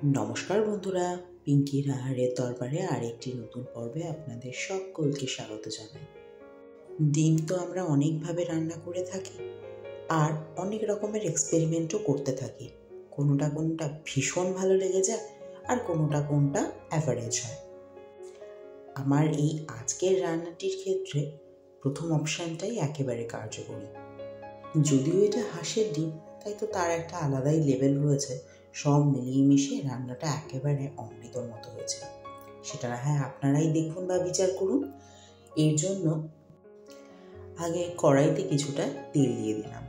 নমস্কার বন্ধুরা, পিঙ্কির আহারের দরবারে আরেকটি নতুন পর্বে আপনাদের সকলকে স্বাগত জানাই। ডিম তো আমরা অনেকভাবে রান্না করে থাকি আর অনেক রকমের এক্সপেরিমেন্টও করতে থাকি। কোনোটা ভীষণ ভালো লেগে যায় আর কোনোটা অ্যাভারেজ হয়। আমার এই আজকের রান্নাটির ক্ষেত্রে প্রথম অপশানটাই একেবারে কার্যকরী। যদিও এটা হাঁসের ডিম, তাই তো তার একটা আলাদাই লেভেল রয়েছে। সব মিলিয়ে মিশিয়ে রান্নাটা একেবারে অমৃতর মতো হয়েছে। সেটা না হয় আপনারাই দেখুন বা বিচার করুন। এর জন্য আগে কড়াইতে কিছুটা তেল দিয়ে দিলাম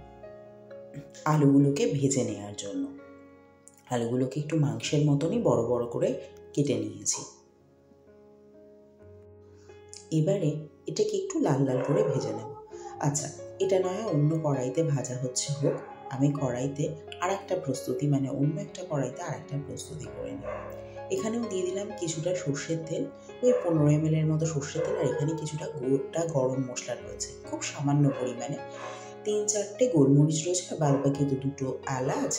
আলুগুলোকে ভেজে নেওয়ার জন্য। আলুগুলোকে একটু মাংসের মতনই বড় বড় করে কেটে নিয়েছি। এবারে এটাকে একটু লাল লাল করে ভেজে নেব। আচ্ছা, এটা নয় অন্য কড়াইতে ভাজা হচ্ছে হোক, আমি কড়াইতে অন্য একটা কড়াইতে আরেকটা প্রস্তুতি করে নিই। এখানেও দিয়ে দিলাম কিছুটা সর্ষের তেল, ওই 15 ml মতো সর্ষের তেল। আর এখানে কিছুটা গোটা গরম মশলা রয়েছে, খুব সামান্য পরিমাণে 3-4টে গোলমরিচ রয়েছে, আর বাদ বাকি দুটো এলাচ,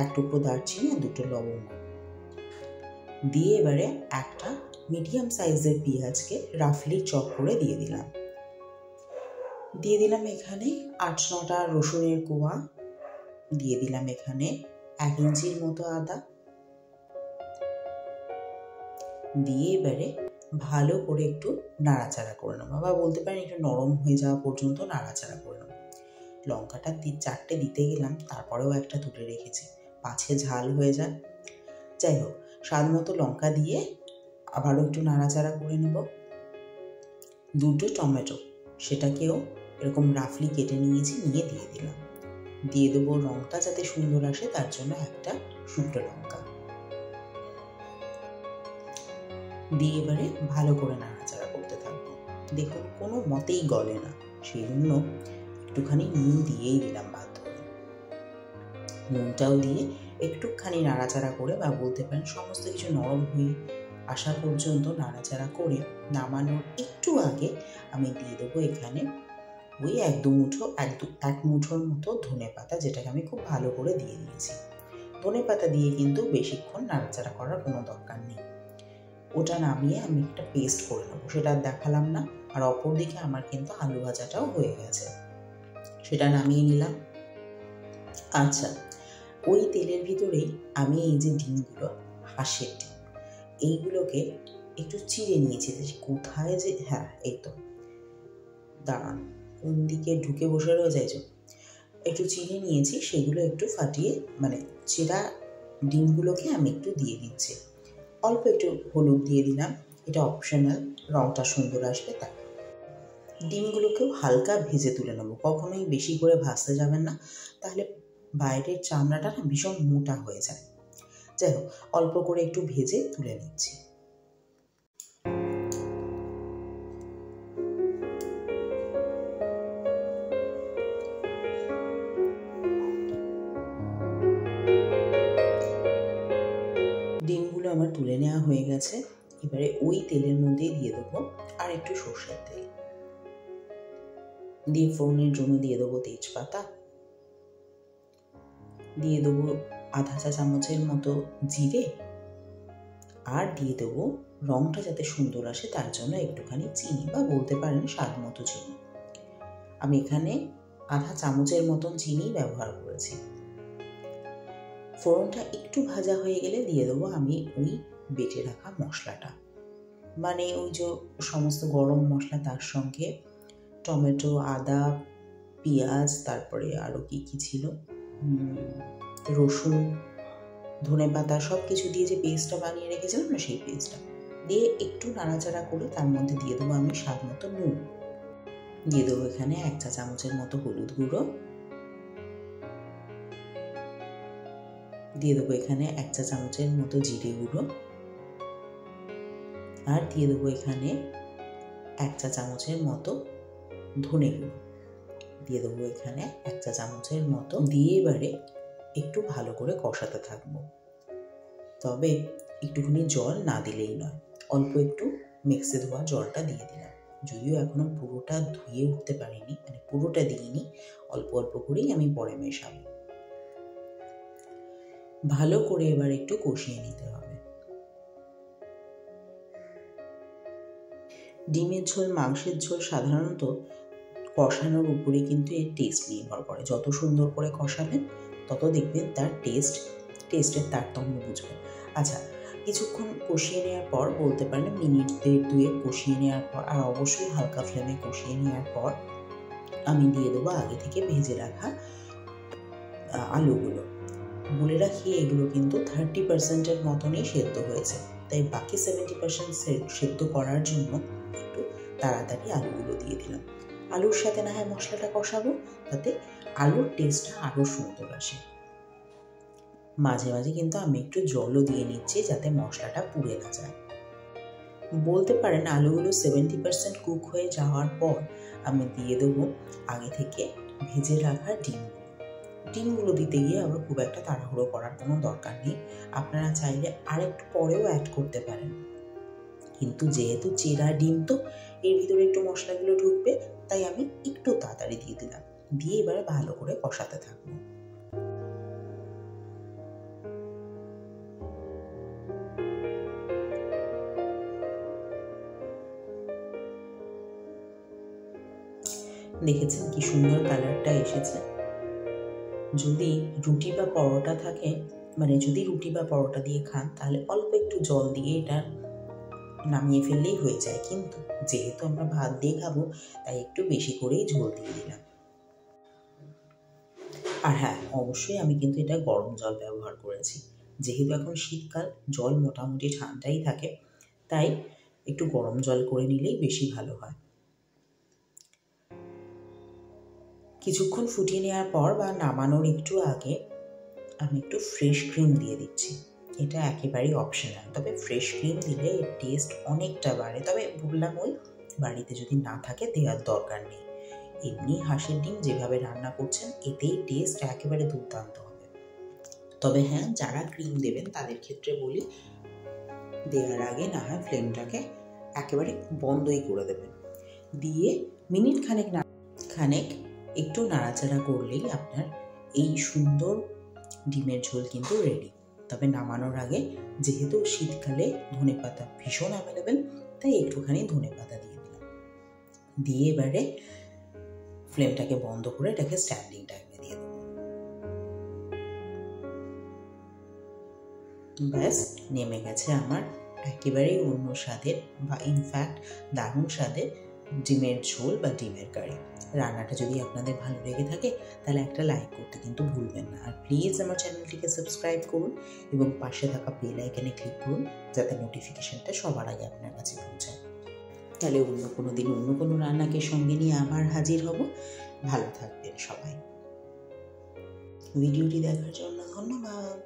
এক টুকরো দারচিনি আর দুটো লবঙ্গ দিয়ে এবারে একটা মিডিয়াম সাইজের পেঁয়াজকে রাফলি চপ করে দিয়ে দিলাম এখানে 8-9টা রসুনের কোয়া, দিয়ে দিলাম এখানে 1 ইঞ্চির মতো আদা, দিয়ে এবারে ভালো করে একটু নাড়াচাড়া করে নেবো, বা বলতে পারেন একটু নরম হয়ে যাওয়া পর্যন্ত নাড়াচাড়া করে নেবো। লঙ্কাটা 4টে দিতে গেলাম, তারপরেও একটা তুলে রেখেছি, পাছে ঝাল হয়ে যায়। যাই হোক, স্বাদ মতো লঙ্কা দিয়ে আবারও একটু নাড়াচাড়া করে নেব। 2টো টমেটো, সেটাকেও এরকম রাফলি কেটে নিয়েছি, নিয়ে দিয়ে দেবো রঙটা যাতে সুন্দর আসে তার জন্য একটা শুকনো লঙ্কা দিয়ে এবারে ভালো করে নাড়াচাড়া করতে থাকবো। দেখুন কোনো মতেই গলে না, সেই জন্য একটুখানি নুন দিয়েই দিলাম বাধ্য হয়ে। নুনটাও দিয়ে একটুখানি নাড়াচাড়া করে, বা বলতে পারেন সমস্ত কিছু নরম হয়ে আসা পর্যন্ত নাড়াচাড়া করে নামানোর একটু আগে আমি দিয়ে দেবো এখানে ওই এক মুঠোর মতো ধনেপাতা, যেটাকে আমি খুব ভালো করে দিয়ে দিয়েছি। ধনেপাতা দিয়ে কিন্তু বেশিক্ষণ নাড়াচাড়া করার কোনো দরকার নেই। ওটা নামিয়ে আমি একটা পেস্ট করে নেবো, সেটা আর দেখালাম না। আর অপরদিকে আমার কিন্তু আলু ভাজাটাও হয়ে গেছে, সেটা নামিয়ে নিলাম। আচ্ছা, ওই তেলের ভিতরেই আমি এই যে ডিমগুলো, হাঁসের ডিম, এইগুলোকে একটু চিড়ে নিয়েছি। কোথায় যে, হ্যাঁ এই তো, দাঁড়ান, কোন দিকে ঢুকে বসে রয়েছে, একটু চিড়ে নিয়েছি, সেগুলো একটু ফাটিয়ে চিড়া ডিমগুলোকে আমি একটু দিয়ে দিচ্ছি। অল্প একটু হলুদ দিয়ে দিলাম, এটা অপশনাল, রঙটা সুন্দর আসবে তাই। ডিমগুলোকেও হালকা ভেজে তুলে নেবো, কখনোই বেশি করে ভাজতে যাবেন না, তাহলে বাইরের চামড়াটা না ভীষণ মোটা হয়ে যায়। যাই হোক, অল্প করে একটু ভেজে তুলে নিচ্ছি। ডিমগুলো আমার তুলে নেওয়া হয়ে গেছে। এবারে ওই তেলের মধ্যেই দিয়ে দেবো আর একটু সর্ষের তেল, দিয়ে ফোড়নের জন্য দিয়ে দেবো তেজপাতা, দিয়ে দেবো আধা চা চামচের মতো জিরে, আর দিয়ে দেবো রঙটা যাতে সুন্দর আসে তার জন্য একটুখানি চিনি, বা বলতে পারেন স্বাদ মতো চিনি। আমি এখানে আধা চামচের মতন চিনি ব্যবহার করেছি। ফোড়নটা একটু ভাজা হয়ে গেলে দিয়ে দেবো আমি ওই বেটে রাখা মশলাটা, ওই যে সমস্ত গরম মশলা, তার সঙ্গে টমেটো, আদা, পেঁয়াজ, তারপরে আরও কি ছিল, রসুন, ধনেপাতা, সব কিছু দিয়ে যে পেস্টটা বানিয়ে রেখেছিলাম না, সেই পেস্টটা দিয়ে একটু নাড়াচাড়া করে তার মধ্যে দিয়ে দেবো আমি স্বাদ মতো নুন, দিয়ে দেবো এখানে 1 চা চামচের মতো হলুদ গুঁড়ো, দিয়ে দেবো এখানে 1 চা চামচের মতো জিরে গুঁড়ো, আর দিয়ে দেবো এখানে 1 চা চামচের মতো ধনে গুঁড়ো, দিয়ে দেবো এখানে 1 চা চামচের মতো, দিয়ে এবারে একটু ভালো করে কষাতে থাকবো। তবে একটুখানি জল না দিলেই নয়, অল্প একটু মিক্সে ধোয়া জলটা দিয়ে দিলাম। যদিও এখনো পুরোটা ধুয়ে উঠতে পারিনি, পুরোটা দিইনি, অল্প অল্প করেই আমি পরে মেশাবো। ভালো করে এবার একটু কষিয়ে নিতে হবে। ডিমের ঝোল, মাংসের ঝোল সাধারণত কষানোর উপরে কিন্তু এর টেস্ট নির্ভর করে। যত সুন্দর করে কষাবেন তত দেখবেন তার টেস্টের তারতম্য বুঝবেন। আচ্ছা, কিছুক্ষণ কষিয়ে নেওয়ার পর, বলতে পারেন মিনিট 1-2 কষিয়ে নেওয়ার পর, আর অবশ্যই হালকা ফ্লেমে কষিয়ে নেওয়ার পর আমি দিয়ে দেবো আগে থেকে ভেজে রাখা আলুগুলো। বলে রাখি এগুলো কিন্তু 30% মতনই সেদ্ধ হয়েছে, তাই বাকি 70% সেদ্ধ করার জন্য একটু তাড়াতাড়ি আলুগুলো দিয়ে দিলাম। আলুর সাথে না হয় মশলাটা কষাবো, তাতে আলুর টেস্টটা আরও সুন্দর আসে। মাঝে মাঝে কিন্তু আমি একটু জলও দিয়ে নিচ্ছি যাতে মশলাটা পুড়ে না যায়। বলতে পারেন আলুগুলো 70% কুক হয়ে যাওয়ার পর আমি দিয়ে দেবো আগে থেকে ভেজে রাখা ডিমগুলো দিতে গিয়ে আবার খুব একটা তাড়াহুড়ো করার কোনো দরকার নেই। আপনারা চাইলে আরেকটু পরেও অ্যাড করতে পারেন, কিন্তু যেহেতু চেরা ডিম তো এর ভিতরে একটু মশলাগুলো ঢুকবে, তাই আমি একটু তাড়াতাড়ি দিয়ে দিলাম। দিয়ে এবারে ভালো করে কষাতে থাকবো। দেখেছেন কি সুন্দর কালারটা এসেছে। যদি রুটি বা পরোটা থাকে, মানে যদি রুটি বা পরোটা দিয়ে খান, তাহলে অল্প একটু জল দিয়ে এটা নামিয়ে ফেললেই হয়ে যায়, কিন্তু যেহেতু আমরা ভাত দিয়ে খাবো তাই একটু বেশি করেই ঝোল দিয়ে দিলাম। আর হ্যাঁ, অবশ্যই আমি কিন্তু এটা গরম জল ব্যবহার করেছি। যেহেতু এখন শীতকাল, জল মোটামুটি ঠান্ডাই থাকে, তাই একটু গরম জল করে নিলেই বেশি ভালো হয়। কিছুক্ষণ ফুটিয়ে নেওয়ার পর বা নামানোর একটু আগে আমি একটু ফ্রেশ ক্রিম দিয়ে দিচ্ছি। এটা একেবারেই অপশনাল, তবে ফ্রেশ ক্রিম দিলে এর টেস্ট অনেকটা বাড়ে। তবে বললাম, ওই বাড়িতে যদি না থাকে দেওয়ার দরকার নেই। এমনি হাঁসের ডিম যেভাবে রান্না করছেন এতেই টেস্ট একেবারে দুর্দান্ত হবে। তবে হ্যাঁ, যারা ক্রিম দেবেন তাদের ক্ষেত্রে বলি, দেওয়ার আগে না হয় ফ্লেমটাকে একেবারে বন্ধই করে দেবেন। দিয়ে মিনিট খানেক একটু নাড়াচাড়া করলেই আপনার এই সুন্দর ডিমের ঝোল কিন্তু রেডি। তবে নামানোর আগে, যেহেতু শীতকালে ধনেপাতা ভীষণ অ্যাভেলেবেল, তাই একটুখানি ধনেপাতা দিয়ে দিলাম। দিয়ে এবারে ফ্লেমটাকে বন্ধ করে এটাকে স্ট্যান্ডিং টাইমে দিয়ে দেবো। ব্যাস, নেমে গেছে আমার একেবারেই অন্য স্বাদের, বা ইনফ্যাক্ট দারুণ স্বাদের ডিমের ঝোল বা ডিমের কারি। রান্নাটা যদি আপনাদের ভালো লেগে থাকে তাহলে একটা লাইক করতে কিন্তু ভুলবেন না। আর প্লিজ আমার চ্যানেলটিকে সাবস্ক্রাইব করুন এবং পাশে থাকা বেল আইকনে ক্লিক করুন, যাতে নোটিফিকেশনটা সবার আগে আপনার কাছে পৌঁছায়। তাহলে অন্য কোনো দিন অন্য কোনো রান্নাকে সঙ্গে নিয়ে আবার হাজির হব। ভালো থাকবেন সবাই। ভিডিওটি দেখার জন্য ধন্যবাদ।